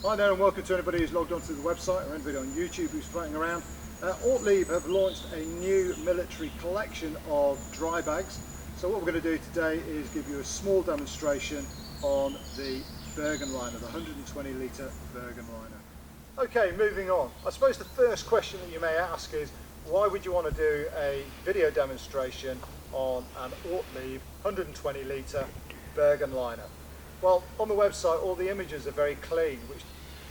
Hi there and welcome to anybody who's logged onto the website or anybody on YouTube who's floating around. Ortlieb have launched a new military collection of dry bags. So what we're going to do today is give you a small demonstration on the Bergen liner, the 120 litre Bergen liner. Okay, moving on. I suppose the first question that you may ask is, why would you want to do a video demonstration on an Ortlieb 120 litre Bergen liner? Well, on the website all the images are very clean, which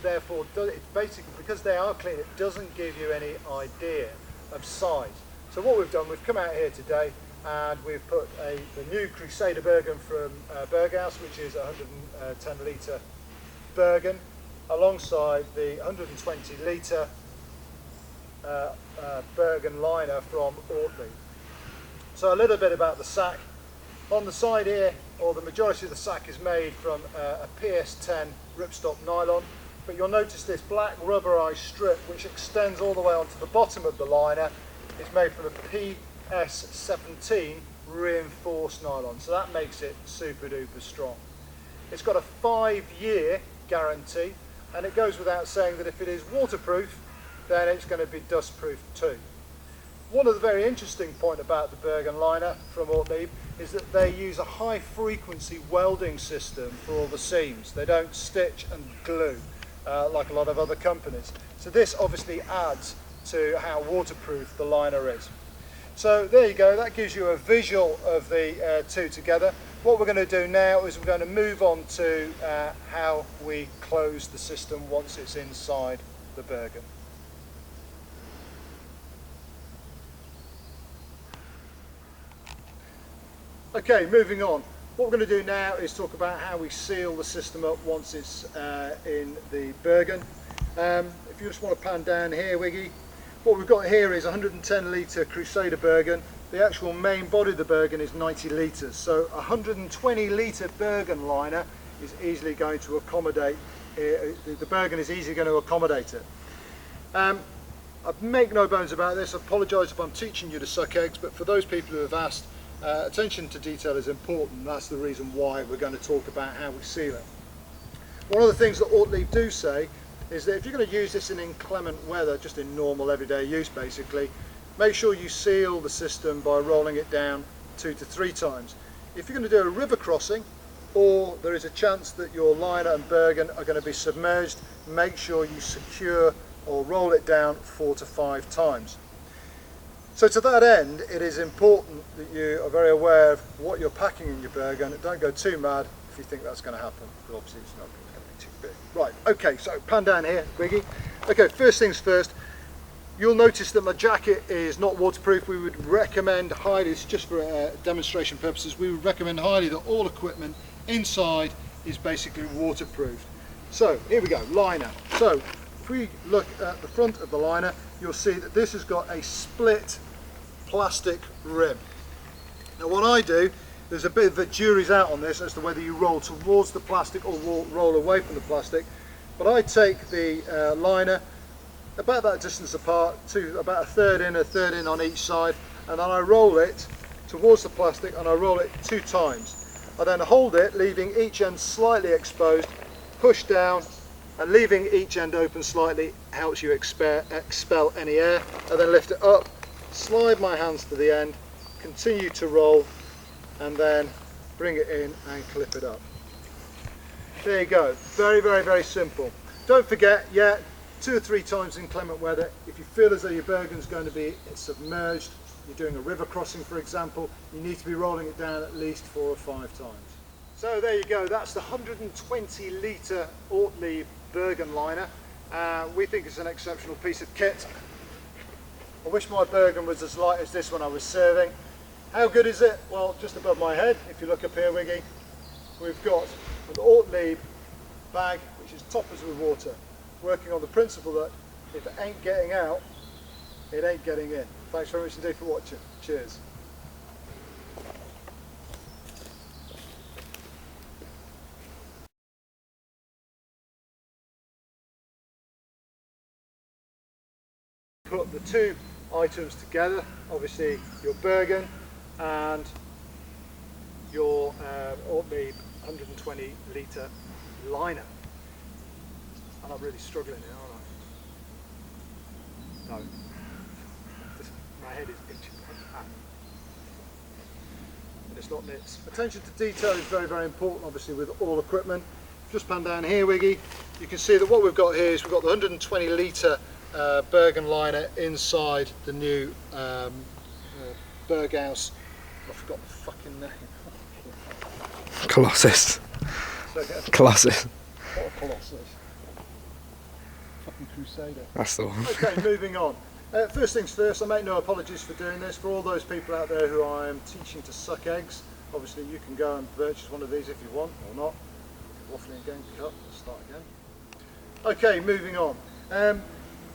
therefore it's basically, because they are clean, it doesn't give you any idea of size. So what we've done, we've come out here today and we've put the new Crusader Bergen from Berghaus, which is a 110 litre Bergen, alongside the 120 litre Bergen liner from Ortlieb. So a little bit about the sack. On the side here, or the majority of the sack is made from a PS10 ripstop nylon, but you'll notice this black rubberized strip which extends all the way onto the bottom of the liner is made from a PS17 reinforced nylon, so that makes it super duper strong. It's got a 5-year guarantee, and it goes without saying that if it is waterproof, then it's going to be dustproof too. One of the very interesting points about the Bergen liner from Ortlieb is that they use a high frequency welding system for all the seams. They don't stitch and glue like a lot of other companies. So this obviously adds to how waterproof the liner is. So there you go, that gives you a visual of the two together. What we're going to do now is we're going to move on to how we close the system once it's inside the Bergen. Okay, moving on. What we're going to do now is talk about how we seal the system up once it's in the Bergen. If you just want to pan down here, Wiggy, what we've got here is a 110 litre Crusader Bergen. The actual main body of the Bergen is 90 litres, so a 120 litre Bergen liner is easily going to accommodate, the Bergen is easily going to accommodate it. I make no bones about this. I apologise if I'm teaching you to suck eggs, but for those people who have asked, attention to detail is important. That's the reason why we're going to talk about how we seal it. One of the things that Ortlieb do say is that if you're going to use this in inclement weather, just in normal everyday use basically, make sure you seal the system by rolling it down 2 to 3 times. If you're going to do a river crossing, or there is a chance that your liner and Bergen are going to be submerged, make sure you secure or roll it down 4 to 5 times. So to that end, it is important that you are very aware of what you're packing in your Bergen. Don't go too mad if you think that's going to happen, but obviously it's not going to be too big. Right, okay, so pan down here, Wiggy. Okay, first things first, you'll notice that my jacket is not waterproof. We would recommend highly, it's just for demonstration purposes, we would recommend highly that all equipment inside is basically waterproof. So here we go, liner. So if we look at the front of the liner, you'll see that this has got a split plastic rim. Now what I do, there's a bit of a jury's out on this as to whether you roll towards the plastic or roll away from the plastic, but I take the liner about that distance apart, to about a third in on each side, and then I roll it towards the plastic and I roll it 2 times. I then hold it, leaving each end slightly exposed, push down, and leaving each end open slightly helps you expel any air, and then lift it up, slide my hands to the end, continue to roll, and then bring it in and clip it up. There you go, very, very, very simple. Don't forget, 2 or 3 times in inclement weather, if you feel as though your Bergen's going to be submerged, you're doing a river crossing for example, you need to be rolling it down at least 4 or 5 times. So there you go, that's the 120 litre Ortlieb Bergen liner. We think it's an exceptional piece of kit. I wish my Bergen was as light as this one I was serving. How good is it? Well, just above my head, if you look up here, Wiggy, we've got an Ortlieb bag which is toppers with water, working on the principle that if it ain't getting out, it ain't getting in. Thanks very much indeed for watching. Cheers. Put the 2 items together, obviously your Bergen and your Ortlieb 120 litre liner. And I'm really struggling here, aren't I? No. My head is itching like that. And it's not nits. Attention to detail is very, very important, obviously, with all equipment. Just pan down here, Wiggy. You can see that what we've got here is we've got the 120 litre Bergen liner inside the new Berghaus. I forgot the fucking name. Colossus. So, yeah, Colossus. what a Colossus. Fucking Crusader. That's the one. Okay, moving on. First things first, I make no apologies for doing this. For all those people out there who I am teaching to suck eggs, obviously you can go and purchase one of these if you want, or not. Waffling again, cut, let's start again. Okay, moving on.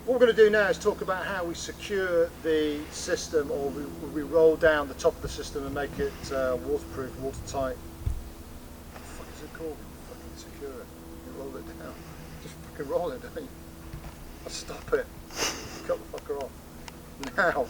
What we're going to do now is talk about how we secure the system, or we roll down the top of the system and make it waterproof, watertight. What the fuck is it called? Fucking secure it. You roll it down. Just fucking roll it, don't you? Stop it. Cut the fucker off. Now,